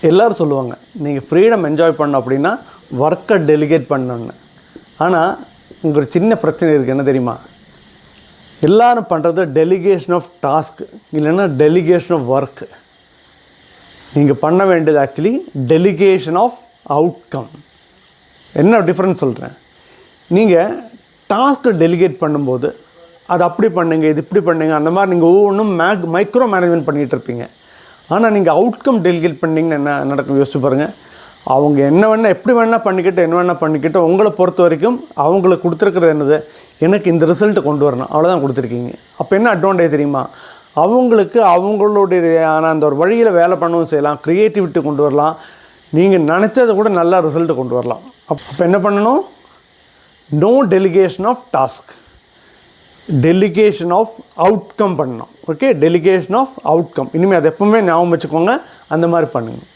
எல்லோரும் சொல்லுவாங்க நீங்கள் ஃப்ரீடம் என்ஜாய் பண்ணணும் அப்படின்னா ஒர்க்கை டெலிகேட் பண்ணணுன்னு. ஆனால் உங்களுக்கு ஒரு சின்ன பிரச்சனை இருக்குது, என்ன தெரியுமா? எல்லோரும் பண்ணுறது டெலிகேஷன் ஆஃப் டாஸ்க் இல்லைன்னா டெலிகேஷன் ஆஃப் ஒர்க்கு. நீங்கள் பண்ண வேண்டியது ஆக்சுவலி டெலிகேஷன் ஆஃப் அவுட்கம். என்ன டிஃப்ரென்ஸ் சொல்கிறேன். நீங்கள் டாஸ்க்கை டெலிகேட் பண்ணும்போது அது அப்படி பண்ணுங்க, இது இப்படி பண்ணுங்க, அந்த மாதிரி நீங்கள் ஒவ்வொன்றும் மைக்ரோ மேனேஜ்மெண்ட் பண்ணிகிட்டு இருப்பீங்க. ஆனால் நீங்கள் அவுட்கம் டெலிகேட் பண்ணிங்கன்னு என்ன நடக்கும் யோசிச்சு பாருங்கள். அவங்க என்ன வேணால் எப்படி வேணால் பண்ணிக்கிட்டு என்ன வேணால் பண்ணிக்கிட்டு உங்களை பொறுத்த வரைக்கும் அவங்களுக்கு கொடுத்துருக்குறது என்னது, எனக்கு இந்த ரிசல்ட்டு கொண்டு வரணும், அவ்வளோதான் கொடுத்துருக்கீங்க. அப்போ என்ன அட்வான்டேஜ் தெரியுமா? அவங்களுக்கு அவங்களுடைய அந்த ஒரு வழியில் வேலை பண்ணவும் செய்யலாம், க்ரியேட்டிவிட்டி கொண்டு வரலாம், நீங்கள் நினச்சதை கூட நல்லா ரிசல்ட்டு கொண்டு வரலாம். அப்போ என்ன பண்ணணும்? No delegation of task, delegation of outcome பண்ணணும். Okay, delegation of outcome. இனிமேல் அதை எப்பவுமே ஞாபகம் வச்சுக்கோங்க, அந்த மாதிரி பண்ணுங்கள்.